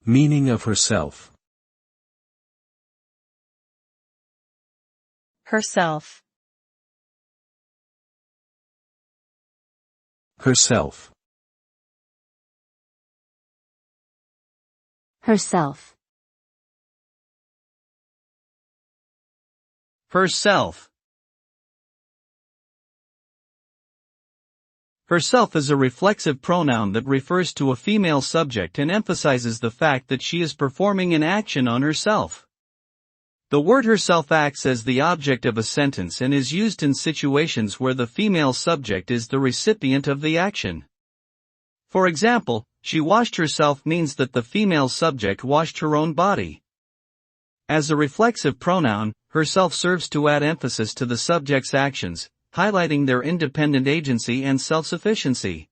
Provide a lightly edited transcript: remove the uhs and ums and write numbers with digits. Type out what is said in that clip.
Meaning of herself. Herself. Herself. Herself. Herself. Herself is a reflexive pronoun that refers to a female subject and emphasizes the fact that she is performing an action on herself. The word herself acts as the object of a sentence and is used in situations where the female subject is the recipient of the action. For example, she washed herself means that the female subject washed her own body. As a reflexive pronoun, herself serves to add emphasis to the subject's actions, highlighting their independent agency and self-sufficiency.